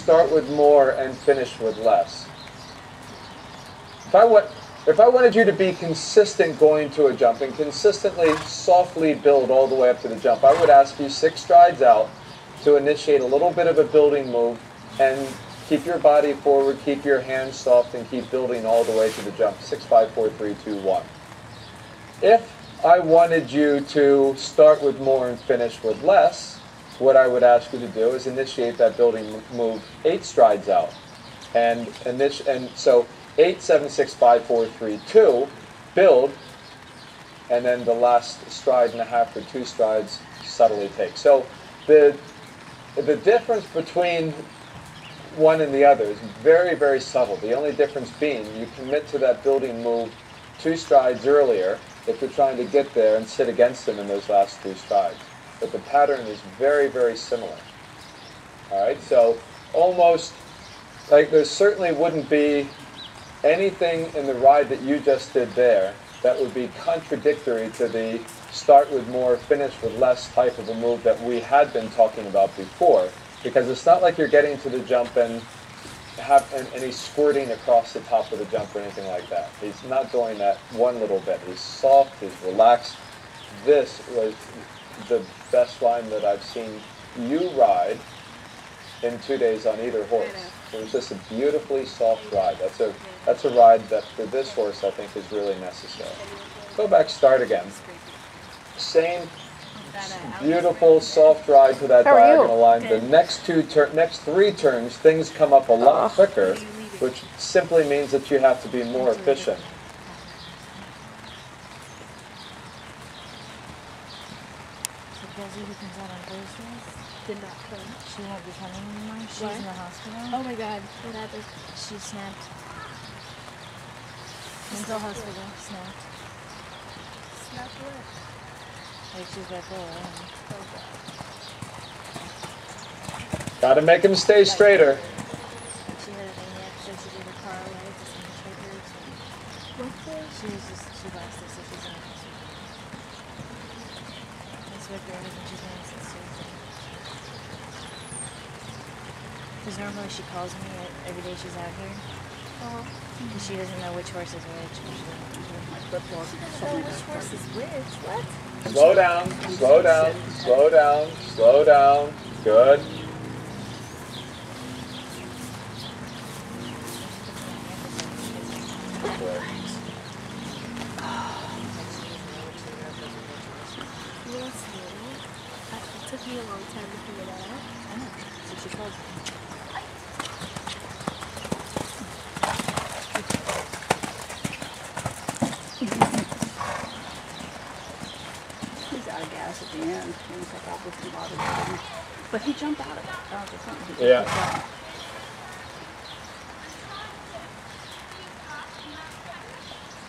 start with more and finish with less. If I wanted you to be consistent going to a jump and consistently softly build all the way up to the jump, I would ask you 6 strides out to initiate a little bit of a building move and keep your body forward, keep your hands soft, and keep building all the way to the jump. 6, 5, 4, 3, 2, 1. If I wanted you to start with more and finish with less, what I would ask you to do is initiate that building move 8 strides out. And so 8, 7, 6, 5, 4, 3, 2, build, and then the last stride and a half or 2 strides subtly take. So the difference between one and the other is very, very subtle. The only difference being you commit to that building move 2 strides earlier if you're trying to get there and sit against them in those last 2 strides. But the pattern is very, very similar. All right, so almost like there certainly wouldn't be anything in the ride that you just did there that would be contradictory to the start with more, finish with less type of a move that we had been talking about before. Because it's not like you're getting to the jump and he's squirting across the top of the jump or anything like that. He's not doing that one little bit. He's soft, he's relaxed. This was the best line that I've seen you ride in 2 days on either horse. It was just a beautifully soft ride. That's a ride that for this horse I think is really necessary. Go back, start again. Same beautiful soft ride to that diagonal line. The next 3 turns, things come up a lot quicker, which simply means that you have to be more efficient. Did not come. She won't be coming anymore. She's in the hospital. Oh my god, what happened? She snapped. Mental hospital. Snapped. Snapped what? Like she's bipolar. Oh god. Gotta make him stay straighter. She had a maniac, so she did a car ride to some triggers. What the? She lost it, so she's in the hospital. That's what girl and she's getting since Tuesday. Because normally she calls me every day she's out here. Because she doesn't know which horse is which. So which horse is which? What? Slow down, slow down, slow down, slow down. Good. It took me a long time to figure that out. I know. So she calls me. He's out of gas at the end. He was like, I'll just bother him. But he jumped out of it. That was something he Yeah. did.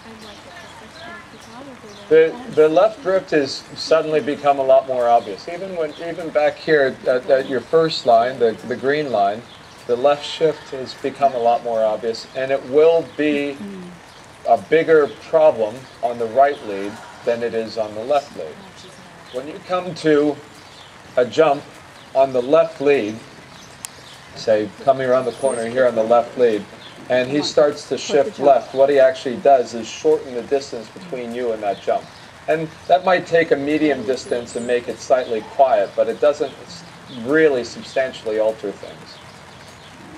I'm like a professional photographer. The left drift has suddenly become a lot more obvious. Even back here at your first line, the green line, the left shift has become a lot more obvious, and it will be a bigger problem on the right lead than it is on the left lead. When you come to a jump on the left lead, say coming around the corner here on the left lead, and he starts to shift left, what he actually does is shorten the distance between you and that jump. And that might take a medium distance and make it slightly quiet, but it doesn't really substantially alter things.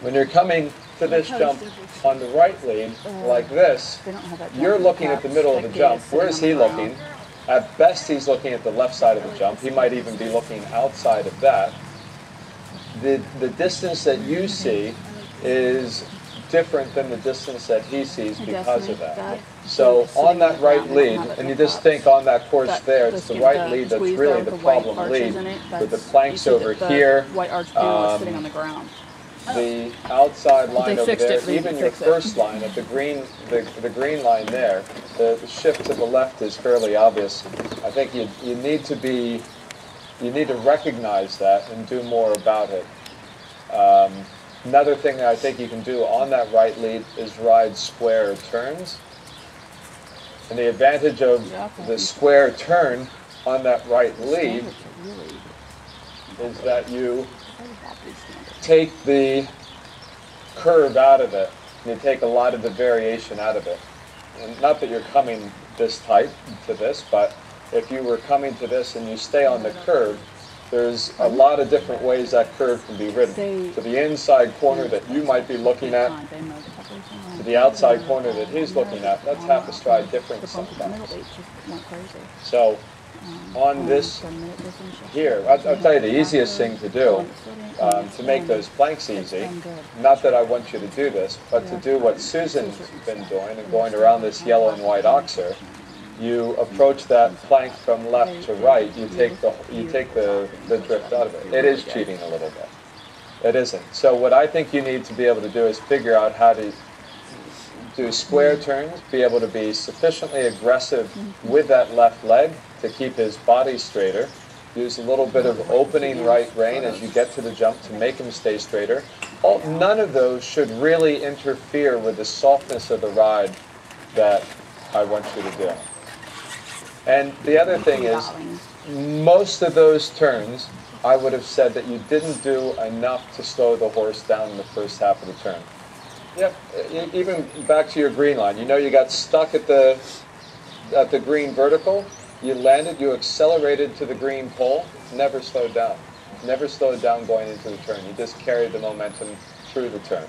When you're coming to this jump on the right lead, like this, you're looking at the middle of the jump. Where is he looking? At best, he's looking at the left side of the jump. He might even be looking outside of that. The distance that you see is different than the distance that he sees because of that. So on that right lead, and you just think on that course there, it's the right lead that's really the problem lead, with the planks over here, White arch was sitting on the ground. the outside line over fixed there, it, even your first line at the green line there, the shift to the left is fairly obvious. I think you need to recognize that and do more about it. Another thing that I think you can do on that right lead is ride square turns. And the advantage of the square turn on that right lead is that you take the curve out of it, and you take a lot of the variation out of it. And not that you're coming this tight to this, but if you were coming to this and you stay on the curve, there's a lot of different ways that curve can be ridden. To the inside corner that you might be looking at, to the outside corner that he's looking at, that's half a stride difference sometimes. So on this here, I'll tell you the easiest thing to do to make those planks easy, not that I want you to do this, but to do what Susan's been doing and going around this yellow and white oxer. You approach that plank from left to right, you take the drift out of it. It is cheating a little bit. It isn't. So what I think you need to be able to do is figure out how to do square turns, be able to be sufficiently aggressive with that left leg to keep his body straighter. Use a little bit of opening right rein as you get to the jump to make him stay straighter. None of those should really interfere with the softness of the ride that I want you to do. And the other thing is, most of those turns, I would have said that you didn't do enough to slow the horse down in the first half of the turn. Yep, even back to your green line. You know you got stuck at the green vertical, you landed, you accelerated to the green pole, never slowed down. Never slowed down going into the turn. You just carried the momentum through the turn.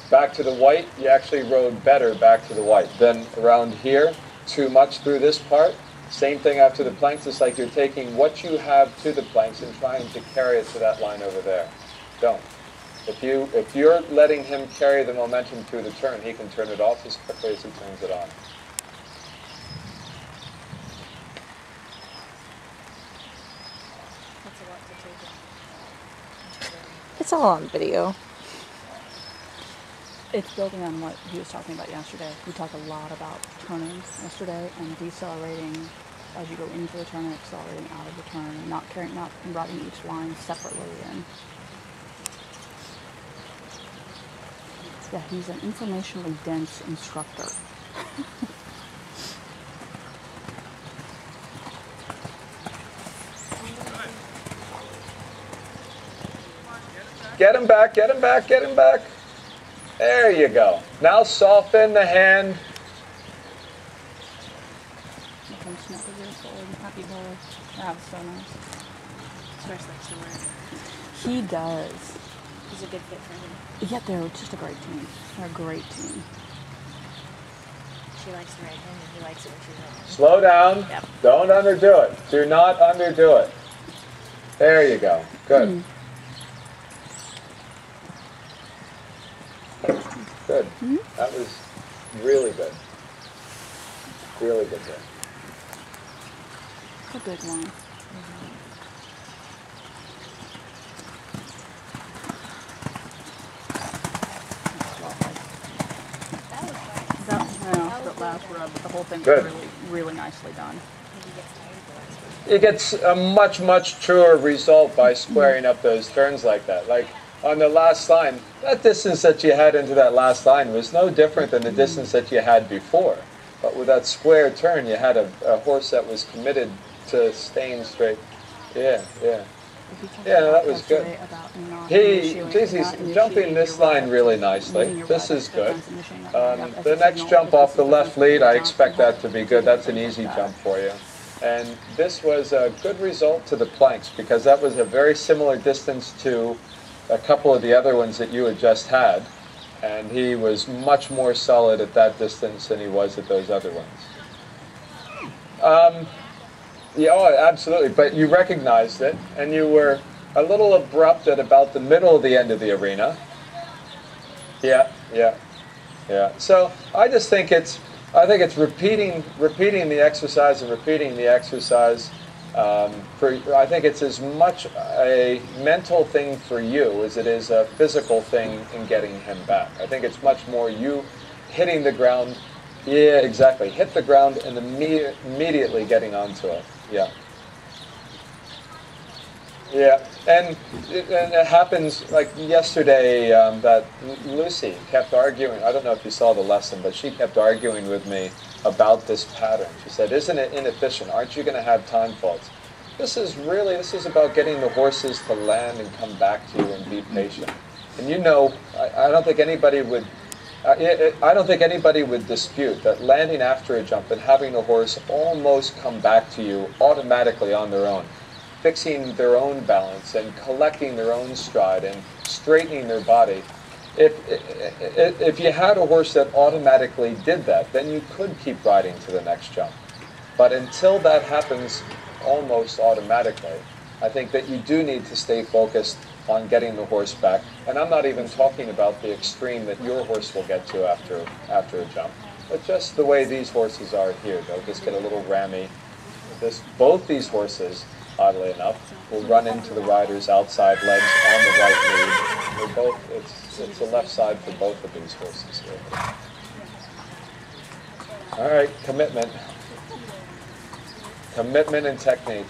Back to the white, you actually rode better back to the white. Then around here, too much through this part. Same thing after the planks. It's like you're taking what you have to the planks and trying to carry it to that line over there. Don't. If you're letting him carry the momentum through the turn, he can turn it off as quickly as he turns it on. That's a lot to take in. It's all on video. It's building on what he was talking about yesterday. We talked a lot about turning yesterday and decelerating as you go into the turn and accelerating out of the turn and not riding each line separately. And yeah, he's an informationally dense instructor. Get him back, get him back, get him back. There you go. Now soften the hand. Happy boy. That was so nice. Swears likes to work. He does. He's a good fit for him. Yeah, they're just a great team. They're a great team. She likes to ride him and he likes it when she's riding him. Slow down. Yep. Don't underdo it. Do not underdo it. There you go. Good. Good. That was really good. Really good there. A big one. That last rub, the whole thing was Good. really, really nicely done. It gets a much, much truer result by squaring up those turns like that. Like on the last line, that distance that you had into that last line was no different than the distance that you had before. But with that square turn, you had a horse that was committed to staying straight. Yeah, yeah. Yeah, that was good. He's jumping this line really nicely. This is good. The next jump off the left lead, I expect that to be good. That's an easy jump for you. And this was a good result to the planks because that was a very similar distance to a couple of the other ones that you had just had. And he was much more solid at that distance than he was at those other ones. Yeah, oh, absolutely. But you recognized it, and you were a little abrupt at about the middle of the end of the arena. Yeah, yeah, yeah. So I just think it's repeating the exercise and repeating the exercise. I think it's as much a mental thing for you as it is a physical thing in getting him back. I think it's much more you hitting the ground. Yeah, exactly. Hit the ground and immediately getting onto it. Yeah. Yeah, and it happens like yesterday that Lucy kept arguing. I don't know if you saw the lesson, but she kept arguing with me about this pattern. She said, isn't it inefficient? Aren't you going to have time faults? This is about getting the horses to land and come back to you and be patient. And you know, I don't think anybody would. I don't think anybody would dispute that landing after a jump and having the horse almost come back to you automatically on their own, fixing their own balance and collecting their own stride and straightening their body. If you had a horse that automatically did that, then you could keep riding to the next jump. But until that happens almost automatically, I think that you do need to stay focused on getting the horse back. And I'm not even talking about the extreme that your horse will get to after a jump, but just the way these horses are here. They'll just get a little rammy. Both these horses, oddly enough, will run into the rider's outside legs on the right lead. They're both, it's the left side for both of these horses here. All right, commitment. Commitment and technique.